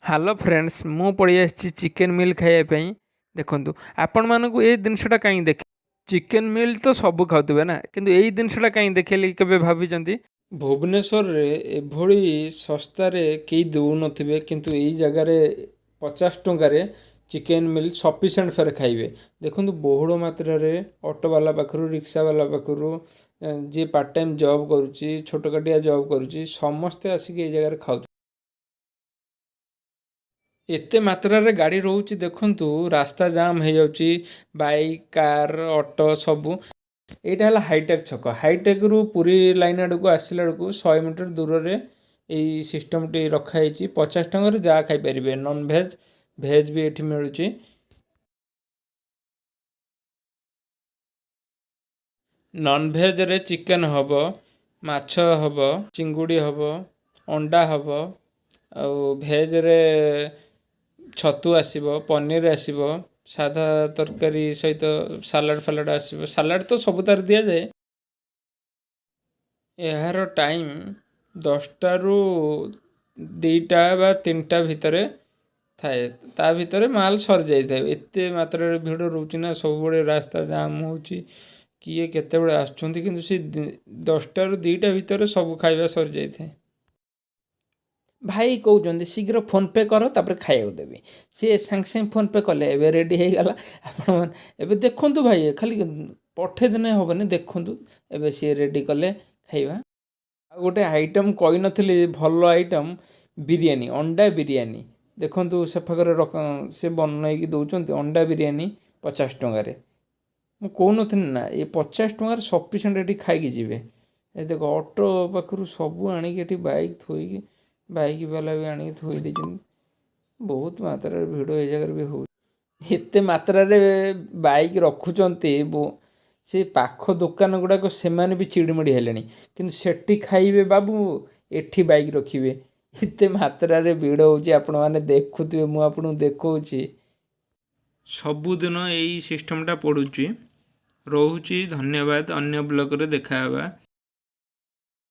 Hello friends, ମୁଁ ପଳେଇ ଆସିଛି ଚିକେନ୍ ମିଲ୍ ଖାଇବା ପାଇଁ। ଦେଖନ୍ତୁ, ଆପଣମାନଙ୍କୁ ଏଇ ଜିନିଷଟା କାହିଁକି ଦେଖେ, ଚିକେନ୍ ମିଲ୍ ତ ସବୁ ଖାଉଥିବେ ନା, କିନ୍ତୁ ଏଇ ଜିନିଷଟା କାହିଁକି ଦେଖେଇଲି କେବେ ଭାବିଛନ୍ତି? ଭୁବନେଶ୍ୱରରେ ଏଭଳି ଶସ୍ତାରେ କେହି ଦେଉନଥିବେ, କିନ୍ତୁ ଏଇ ଜାଗାରେ 50 ଟଙ୍କାରେ ଚିକେନ୍ ମିଲ୍ ସଫିସିଏଣ୍ଟ ଫେରେ ଖାଇବେ। ଦେଖନ୍ତୁ, ବହୁଳ ମାତ୍ରାରେ ଅଟୋବାଲା ପାଖରୁ, ରିକ୍ସାବାଲା ପାଖରୁ, ଯିଏ ପାର୍ଟ ଟାଇମ୍ ଜବ୍ କରୁଛି, ଛୋଟକାଟିଆ ଜବ୍ କରୁଛି, ସମସ୍ତେ ଆସିକି ଏଇ ଜାଗାରେ ଖାଉଛନ୍ତି। ଏତେ ମାତ୍ରାରେ ଗାଡ଼ି ରହୁଛି, ଦେଖନ୍ତୁ ରାସ୍ତା ଜାମ୍ ହେଇଯାଉଛି, ବାଇକ୍, କାର୍, ଅଟୋ ସବୁ। ଏଇଟା ହେଲା ହାଇଟେକ୍ ଛକ। ହାଇଟେକ୍ରୁ ପୁରୀ ଲାଇନ୍ ଆଡ଼କୁ ଆସିଲା ବେଳକୁ 100 ମିଟର ଦୂରରେ ଏଇ ସିଷ୍ଟମ୍ଟି ରଖାହେଇଛି। 50 ଟଙ୍କାରେ ଯାହା ଖାଇପାରିବେ, ନନ୍ଭେଜ୍, ଭେଜ୍ ବି ଏଠି ମିଳୁଛି। ନନ୍ଭେଜ୍ରେ ଚିକେନ୍ ହେବ, ମାଛ ହେବ, ଚିଙ୍ଗୁଡ଼ି ହେବ, ଅଣ୍ଡା ହେବ, ଆଉ ଭେଜ୍ରେ ଛତୁ ଆସିବ, ପନିର୍ ଆସିବ, ସାଧା ତରକାରୀ ସହିତ ସାଲାଡ଼ ଫାଲାଡ଼ ଆସିବ। ସାଲାଡ଼ ତ ସବୁତାର ଦିଆଯାଏ। ଏହାର ଟାଇମ୍ 10ଟାରୁ 2ଟା ବା 3ଟା ଭିତରେ ଥାଏ। ତା ଭିତରେ ମାଲ୍ ସରିଯାଇଥାଏ। ଏତେ ମାତ୍ରାରେ ଭିଡ଼ ରହୁଛି ନା, ସବୁବେଳେ ରାସ୍ତା ଜାମ୍ ହେଉଛି। କିଏ କେତେବେଳେ ଆସୁଛନ୍ତି, କିନ୍ତୁ ସେ 10ଟାରୁ 2ଟା ଭିତରେ ସବୁ ଖାଇବା ସରିଯାଇଥାଏ। ଭାଇ କହୁଛନ୍ତି ଶୀଘ୍ର ଫୋନ୍ପେ କର, ତାପରେ ଖାଇବାକୁ ଦେବି। ସିଏ ସାଙ୍ଗେ ସାଙ୍ଗେ ଫୋନ୍ପେ କଲେ, ଏବେ ରେଡ଼ି ହେଇଗଲା। ଆପଣମାନେ ଏବେ ଦେଖନ୍ତୁ ଭାଇ, ଖାଲି ପଠେଇଦେଲେ ହେବନି, ଦେଖନ୍ତୁ ଏବେ ସିଏ ରେଡ଼ି କଲେ ଖାଇବା। ଆଉ ଗୋଟେ ଆଇଟମ୍ କହିନଥିଲି, ଭଲ ଆଇଟମ୍, ବିରିୟାନୀ, ଅଣ୍ଡା ବିରିୟାନୀ। ଦେଖନ୍ତୁ ସେପାଖରେ ସେ ବନେଇକି ଦେଉଛନ୍ତି ଅଣ୍ଡା ବିରିୟାନୀ 50 ଟଙ୍କାରେ। ମୁଁ କହୁନଥିଲି ନା, ଏ 50 ଟଙ୍କାରେ ସଫିସିଏଣ୍ଟ ଏଠି ଖାଇକି ଯିବେ। ଏ ଦେଖ, ଅଟୋ ପାଖରୁ ସବୁ ଆଣିକି ଏଠି ବାଇକ୍ ଥୋଇକି, ବାଇକ୍ ବାଲା ବି ଆଣିକି ଥୋଇ ଦେଇଛନ୍ତି। ବହୁତ ମାତ୍ରାରେ ଭିଡ଼ ଏ ଜାଗାରେ ବି ହେଉଛି। ଏତେ ମାତ୍ରାରେ ବାଇକ୍ ରଖୁଛନ୍ତି, ସେ ପାଖ ଦୋକାନ ଗୁଡ଼ାକ ସେମାନେ ବି ଚିଡ଼ିମିଡ଼ି ହେଲେଣି। କିନ୍ତୁ ସେଠି ଖାଇବେ ବାବୁ, ଏଠି ବାଇକ୍ ରଖିବେ। ଏତେ ମାତ୍ରାରେ ଭିଡ଼ ହେଉଛି, ଆପଣମାନେ ଦେଖୁଥିବେ, ମୁଁ ଆପଣଙ୍କୁ ଦେଖାଉଛି। ସବୁଦିନ ଏଇ ସିଷ୍ଟମ୍ଟା ପଡ଼ୁଛି। ରହୁଛି, ଧନ୍ୟବାଦ। ଅନ୍ୟ ବ୍ଲଗ୍ରେ ଦେଖା ହେବା।